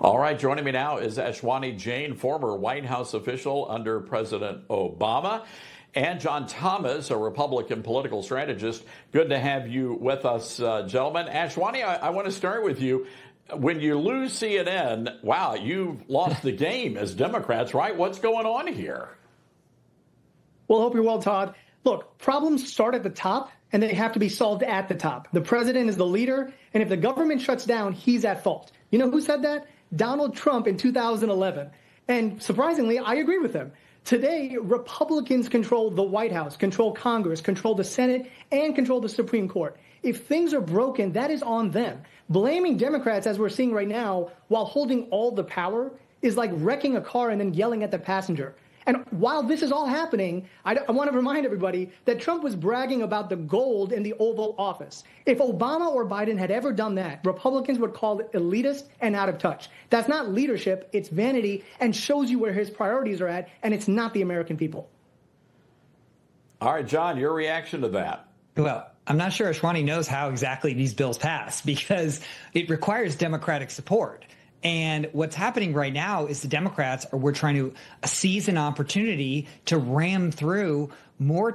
All right, joining me now is Ashwani Jain, former White House official under President Obama, and John Thomas, a Republican political strategist. Good to have you with us, gentlemen. Ashwani, I want to start with you. When you lose CNN, wow, you've lost the game as Democrats, right? What's going on here? Well, I hope you're well, Todd. Look, problems start at the top, and they have to be solved at the top. The president is the leader, and if the government shuts down, he's at fault. You know who said that? Donald Trump in 2011. And surprisingly, I agree with him. Today, Republicans control the White House, control Congress, control the Senate, and control the Supreme Court. If things are broken, that is on them. Blaming Democrats, as we're seeing right now, while holding all the power, is like wrecking a car and then yelling at the passenger. And while this is all happening, I want to remind everybody that Trump was bragging about the gold in the Oval Office. If Obama or Biden had ever done that, Republicans would call it elitist and out of touch. That's not leadership, it's vanity, and shows you where his priorities are at, and it's not the American people. All right, John, your reaction to that? Well, I'm not sure Ashwani knows how exactly these bills pass because it requires Democratic support. And what's happening right now is the Democrats we're trying to seize an opportunity to ram through more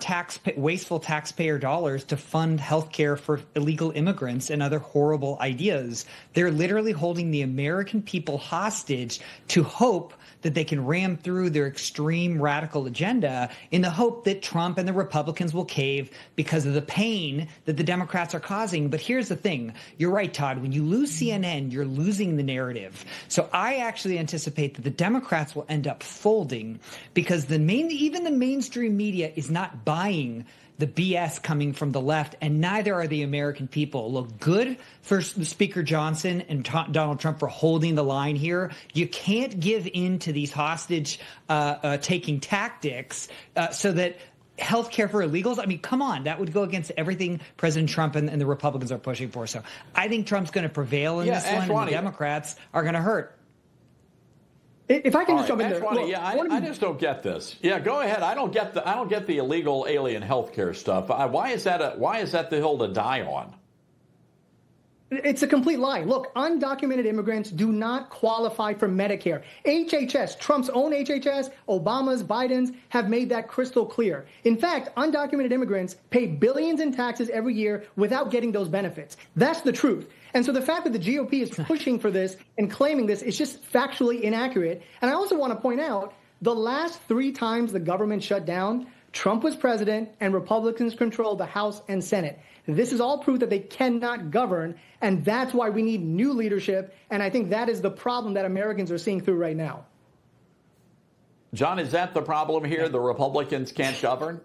wasteful taxpayer dollars to fund health care for illegal immigrants and other horrible ideas. They're literally holding the American people hostage to hope that they can ram through their extreme radical agenda in the hope that Trump and the Republicans will cave because of the pain that the Democrats are causing. But here's the thing. You're right, Todd. When you lose CNN, you're losing the narrative. So I actually anticipate that the Democrats will end up folding because even the mainstream media is not buying the BS coming from the left, and neither are the American people. Look, good for Speaker Johnson and Donald Trump for holding the line here. You can't give in to these hostage-taking tactics so that health care for illegals, I mean, come on, that would go against everything President Trump and the Republicans are pushing for. So I think Trump's going to prevail in this one, and the Democrats are going to hurt. If I can just jump in there, look, I just don't get this. Yeah, go ahead. I don't get the illegal alien health care stuff. Why is that the hill to die on? It's a complete lie. Look, undocumented immigrants do not qualify for Medicare. HHS, Trump's own HHS, Obama's, Biden's, have made that crystal clear. In fact, undocumented immigrants pay billions in taxes every year without getting those benefits. That's the truth. And so the fact that the GOP is pushing for this and claiming this is just factually inaccurate. And I also want to point out the last 3 times the government shut down, Trump was president and Republicans controlled the House and Senate. This is all proof that they cannot govern, and that's why we need new leadership. And I think that is the problem that Americans are seeing through right now. John, is that the problem here? The Republicans can't govern?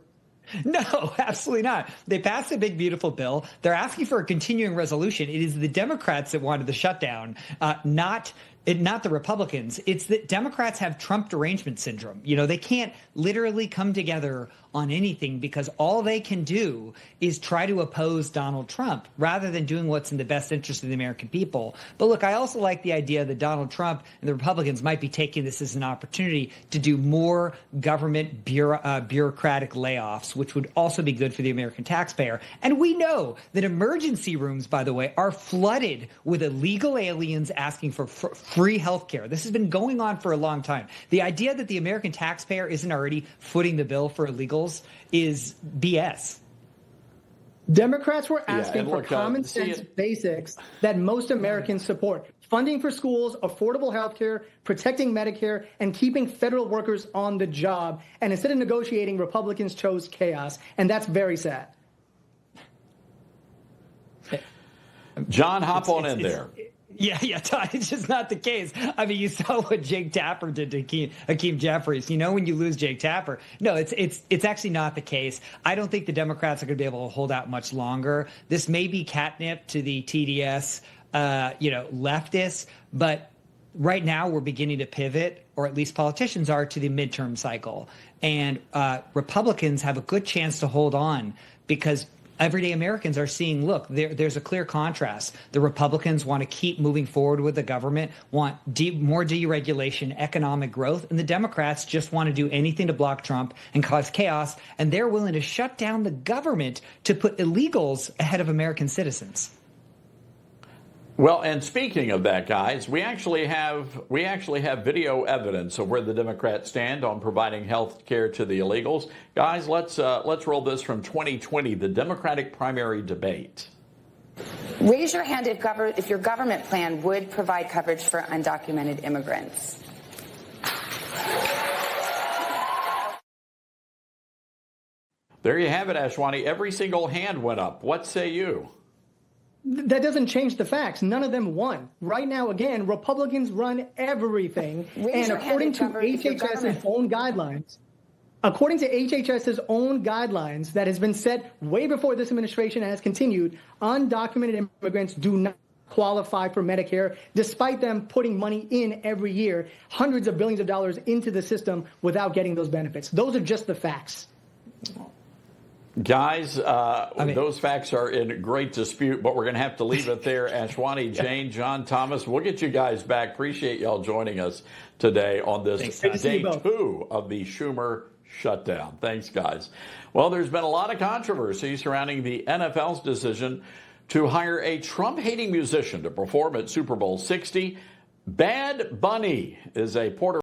No, absolutely not. They passed a big, beautiful bill. They're asking for a continuing resolution. It is the Democrats that wanted the shutdown, not the Republicans. It's that Democrats have Trump derangement syndrome. You know, they can't literally come together on anything because all they can do is try to oppose Donald Trump rather than doing what's in the best interest of the American people. But look, I also like the idea that Donald Trump and the Republicans might be taking this as an opportunity to do more government bureaucratic layoffs, which would also be good for the American taxpayer. And we know that emergency rooms, by the way, are flooded with illegal aliens asking for free health care. This has been going on for a long time. The idea that the American taxpayer isn't already footing the bill for illegals is BS. Democrats were asking for common sense basics that most Americans support. Funding for schools, affordable health care, protecting Medicare, and keeping federal workers on the job. And instead of negotiating, Republicans chose chaos. And that's very sad. John, hop on in there. Yeah, Todd, it's just not the case. I mean, you saw what Jake Tapper did to Hakeem Jeffries. You know, when you lose Jake Tapper. No, it's actually not the case. I don't think the Democrats are going to be able to hold out much longer. This may be catnip to the TDS, leftists, but right now we're beginning to pivot, or at least politicians are, to the midterm cycle. And Republicans have a good chance to hold on because everyday Americans are seeing, look, there's a clear contrast. The Republicans want to keep moving forward with the government, want more deregulation, economic growth, and the Democrats just want to do anything to block Trump and cause chaos, and they're willing to shut down the government to put illegals ahead of American citizens. Well, and speaking of that, guys, we actually have video evidence of where the Democrats stand on providing health care to the illegals. Guys, let's roll this from 2020, the Democratic primary debate. Raise your hand if your government plan would provide coverage for undocumented immigrants. There you have it, Ashwani. Every single hand went up. What say you? That doesn't change the facts. None of them won. Right now, again, Republicans run everything. And according to HHS's own guidelines, that has been set way before this administration has continued, undocumented immigrants do not qualify for Medicare, despite them putting money in every year, hundreds of billions of dollars into the system without getting those benefits. Those are just the facts. Guys, those facts are in great dispute, but we're going to have to leave it there. Ashwani, Jane, John, Thomas, we'll get you guys back. Appreciate y'all joining us today on this day 2 of the Schumer shutdown. Thanks, guys. Well, there's been a lot of controversy surrounding the NFL's decision to hire a Trump-hating musician to perform at Super Bowl 60. Bad Bunny is a Puerto